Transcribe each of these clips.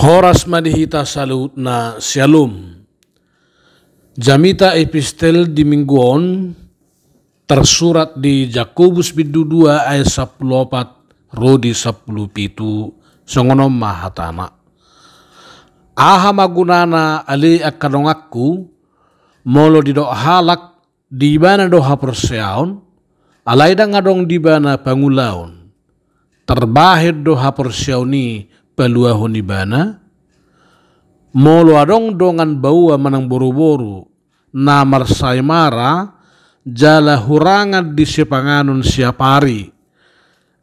Horas madihita salut na shalom. Jamita epistel di mingguon tersurat di Jakobus bidu 2 ayat 14 rodi 10 pitu songono mahatama. Aha magunana ali akadongakku molo di do halak di bana do haperseaon alaida ngadong di bana pangulaon terbahir do haperseaoni paluahon di bana molo adong dongan baua manang boru-boru na marsai mara jala hurangan di sepanganon siapari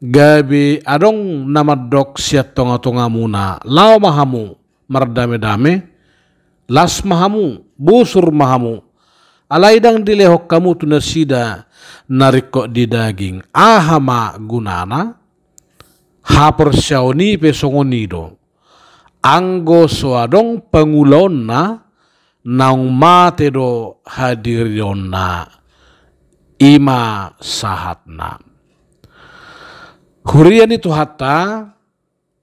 gabi adong namadok siat tonga-tonga muna lao mahamu mardame-dame las mahamu busur mahamu alaidang dilehok kamu tunasida narikok di daging ahama gunana hapersyawni pesongonido anggo soadong pangulon na naung mate do hadirion na ima sahatna. Hurian itu hatta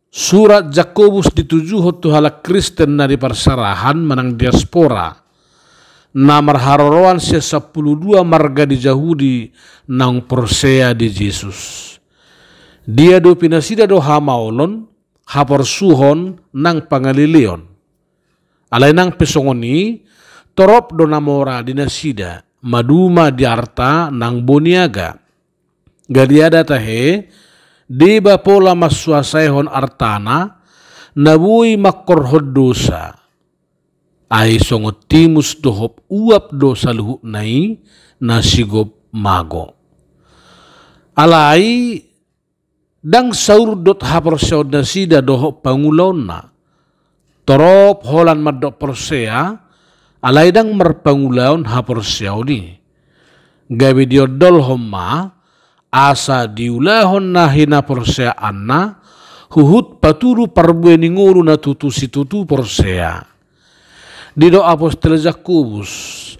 surat Jakobus dituju hotu halak Kristen na di persarahan manang diaspora na marharoroan se 12 marga di Yahudi nang persea di Yesus. Dia do pinasida do hamaolon haporsuhon nang pangalilion. Alay nang pesongoni torop do namora dinasida maduma diarta nang boniaga. Gadiada tahe deba pola masuasaihon artana nabui makkorhod dosa. Ay songot timus dohop uap dosa luhuk nai nasigop mago. Alay dang saurdot haporseod na sida dohop pangulon na. Torop holan madok persea alay dang marpangulaon haporseod ni. Gabi diodol homma asa diulahon na hinaporseaan na huhut paturu parbue ninguru na tutu situtu persea. Dido apostol Jakobus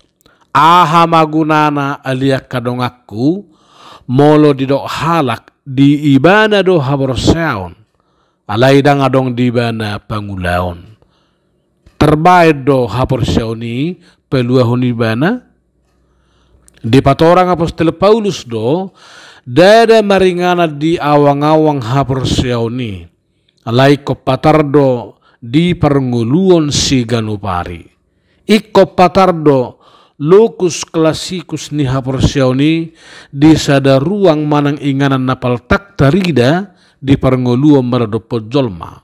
aha magunana aliak kadongakku molo dido halak di ibana do haporseaon alaidang adong di ibana pangulaon terbaik do haporseaoni peluahon ibana di patorang apostol Paulus do dada maringana di awang-awang haporseaoni alai kopatardo di pernguluon si ganupari ikko patardo lokus klasikus ni haporseaoni di sada ruang manang inganan napal tak tarida di pernguluon maradopot jolma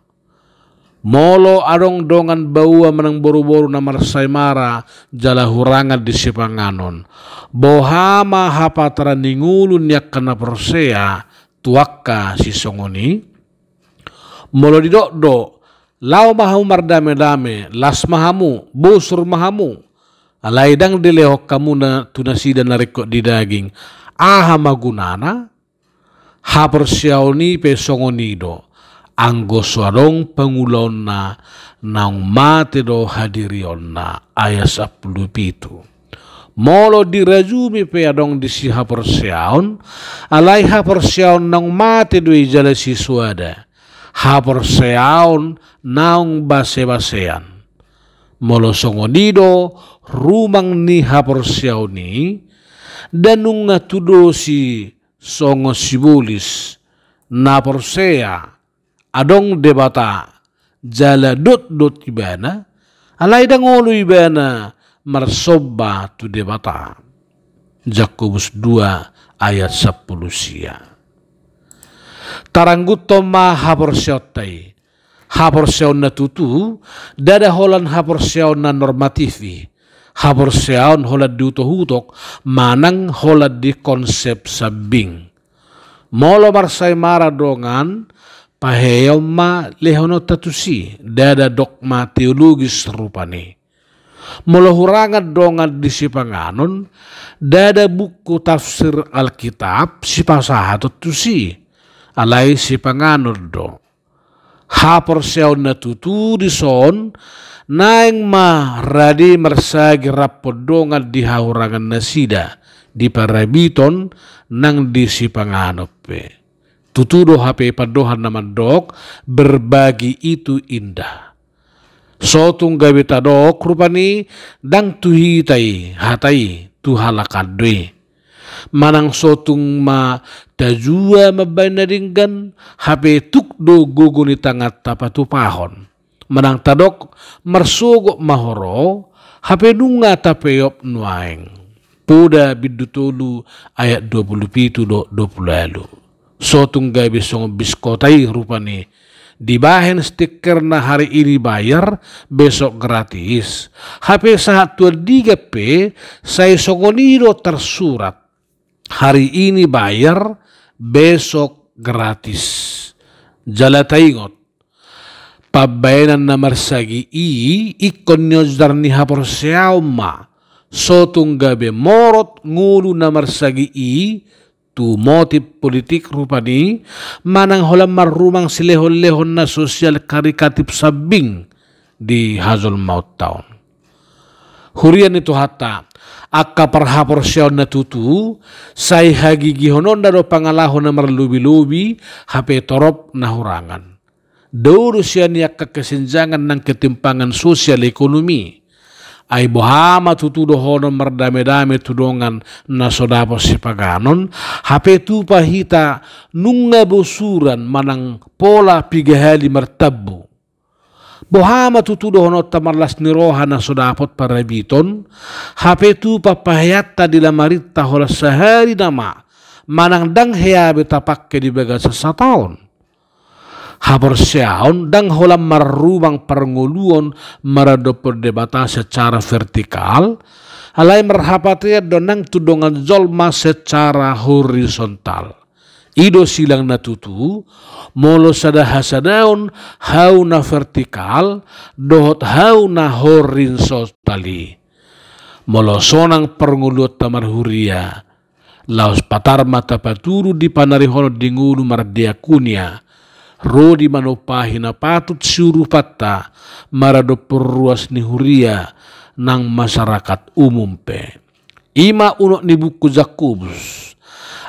molo adong dongan baua manang boru-boru na marsai mara jala hurangan di sipanganon bohama hapatara ningulun yak kana persea tuakka si songoni molo didok-dok lau mahamu mardame-dame las mahamu busur mahamu alaidang dilehok kamu na tunasida narikok di daging aha magunana hapersyawni pesongonido anggo suadong pangulon na naung mate do hadirion na ayat 10 pitu molo dirajumi pe adong di si hapersyawn alai hapersyawn naung mate do ijala si suada hapersyawn naung base-basean molo songonido rumang ni haporseaoni danung ngatudo si songo sibulis na porsea adong debata jala dot ibana alay dangolo ibana marsoba tu debata Jakobus 2 ayat 10 sia taranggut toma haporseotai haporseon na tutu dada holan haporseon na normatifi haporseon holad diuto-hutok manang holad di konsep sabing molo marsay maradongan paheyaw ma lehono tatusi dada dogma teologis rupani molo hurangan dongan di sipanganon dada buku tafsir Alkitab si pasahat tusi alay sipanganon do haporseon na tutu di son naing radi marsagi rapodongan di haurangan nasida di parabiton nang di sipanganope tutudo hape padohan naman dok berbagi itu indah Sotung gawe tadok rupani dang tuhitai hatai tuhalakadwe. Manang sotung ma tajua mabaina ringgan hape tukdo gogoni tangat tapatu pahon. Manang tadok marsogok mahoro hape nunga tapeyop nuaeng. Poda bidutulu ayat 27 do 20. Sotung gawe songo biskotai rupani dibahen stiker na hari ini bayar, besok gratis. HP saat 23P saya songoniro tersurat. Hari ini bayar, besok gratis. Jala taingot. Pabayanan na marsagi ikon nyo darni hapor siyauma. Sotung gabe morot ngulu na marsagi tu motif politik rupani manang holam marumang silehon-lehon na sosial karikatif sabing di hazol maut taon. Hurian itu hata akka parhapor siyaw na tutu say hagigihonon na do pangalahon na marlubi-lubi hape torop na hurangan. Dauro siya niya kakasinjangan ng ketimpangan sosial ekonomi. Ay bohama tutudo hono mardame-dame tudongan na sodapo si paganon hape tu pahita nunga bosuran manang pola pigahali martabu bohama tutudo hono tamarlas niroha na sodapot parabiton hape tu papahayata dilamarita hola sehari nama manang dang heabe tapakke di bagas sataon. Hapor siyaon dang holam marrumang parnguluon marado perdebatan secara vertikal alai merhapatria donang tudongan zolma secara horizontal. Ido silang natutu molo sada hasadaon hau na vertikal dohot hau na horizontali. Molo sonang parnguluot tamar huria laos patar mata paturu di panarihono dingulu mardia kunia. Rodi manopahi na patut suruh patta marado perruas ni huria nang masyarakat umum pe. Ima unok ni buku Jakobus.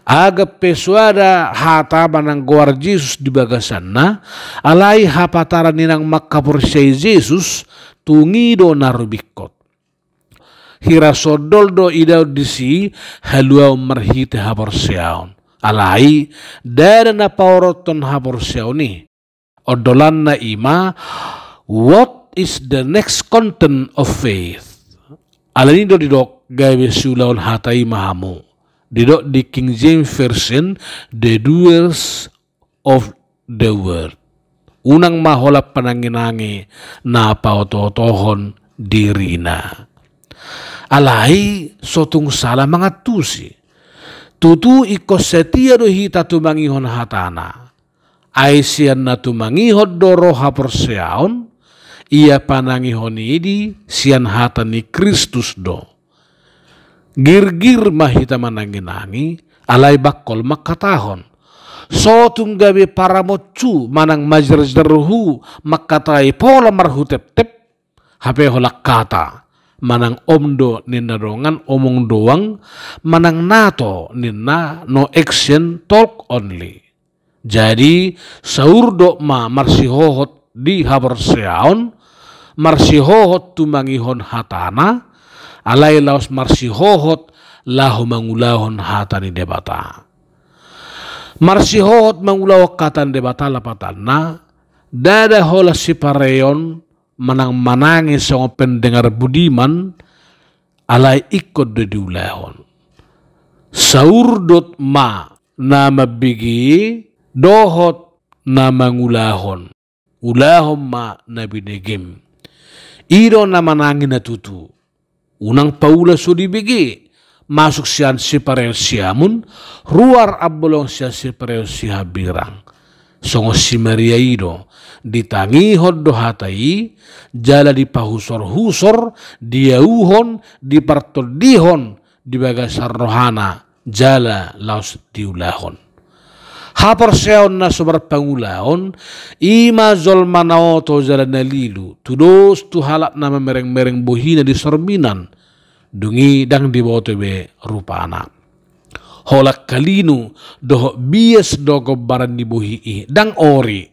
Aga pesuada hata manang goar Jesus di bagasan na alai hapataran ninang makaporsay Jesus tungido narubikot. Hira sodoldo idaw disi haluaw marhite haporsiaon. Alai dari na pauroton hapor siyaw ni. Odolan na ima, what is the next content of faith? Alani do didok gawe sulaon hatai mahamu. Didok di King James Version, the doers of the word. Unang maholap pananginangi na pautotohon dirina. Alai sotung salah mga tusi. Tutu iko setia do hita tumangihon hatana. Ay siyan na tumangihon do roha porsiaon. Ia panangihon idi siyan hata ni Kristus do. Gir-gir mahita mananginangi. Alay bakol makatahon. So tunggabi para mocu manang majerjerhu makatay pola marhutep-tep. Hape holak kata. Manang omdo ninna dongan omong doang manang nato ninna no action talk only. Jadi saurdo ma marsihohot di haberseaon marsihohot tumangihon hatana alai laos marsihohot lahu mangulahon hatani debata. Marsihohot mangulaw katan debata lapatana dada hola si pareon manang manangis sa pendengar budiman alay ikod do diulahon. Saurdot ma na mabigi dohot na mangulahon. Ulahon ma na binigim. Iro na manangin na tutu. Unang paula so dibigi. Masuk siyan si parel siyamun. Ruar abolong siya si parel siya birang. Songo si Maria iro ditangihon do hatai jala dipahusor-husor diauhon dipartodihon di bagasar rohana jala laos diulahon. Hapor seon na sobar pangulahon ima zol manaoto jala nalilu tudos tuhalak na mereng-mereng bohina di sorbinan dungi dang dibotobe rupana. Holak kalinu doho bias dogo baran dibuhi dang ori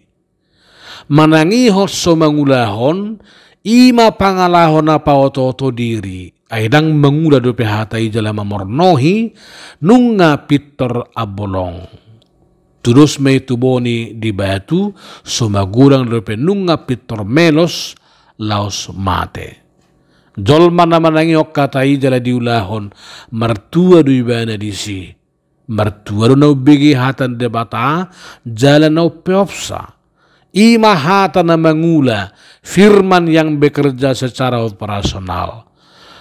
manangi hot so mangulahon ima pangalahon na paoto diri aidang mengula dope hatai jala mamornohi nunga Peter abolong. Terus may tuboni di batu sumagurang dope nunga Peter melos laos mate. Jolma naman ang iyok katai jala diulahon martua do ibana disi. Martua do na ubigi hatan debata jala na upeopsa. Ima hata na mangula firman yang bekerja secara operasional.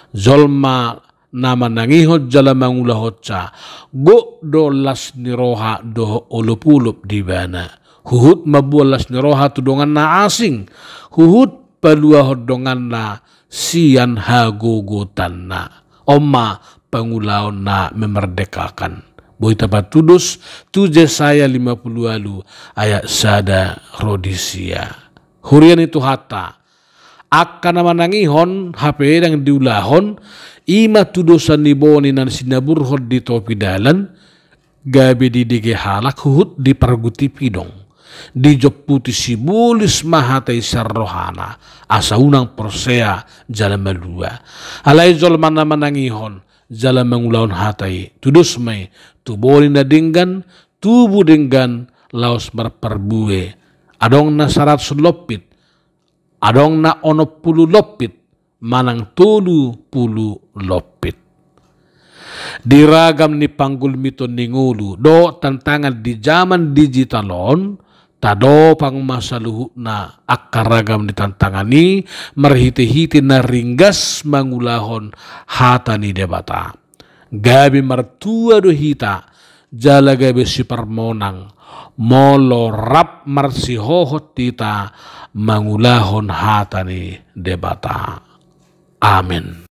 Zolma nama nangihot jala mangula hotsa go do las niroha do olupulup di bana. Huhut mabual las niroha tudongan na asing. Huhut palua hodongan na sian hagogotan na. Oma pangulaon na memerdekakan. Boy tapat tudus tu Yesaya 50 alu ayat sada rodisia. Hurian itu hata akan namanangihon HP yang diulahon ima tudusan niboni nan sinaburhod di topi dalan gabi di dige halak huhut di parguti pidong di joputi sibulis mahatai sarrohana asa unang persea jalan melua alai jol mana manangihon jalan mengulaun hatai tudus mai tuboli na dinggan tubu dinggan laos berperbue adong na sarat sulopit adong na 10 lopit manang 30 lopit diragam ni panggul mito ningulu do tantangan di zaman digitalon tado pang masaluhu na akaragam ni tantangani marhiti-hiti na ringgas mangulahon hata ni debata gabi martua do hita jala gabi si parmonang molo rap marsihohot tita mangulahon hata ni debata. Amin.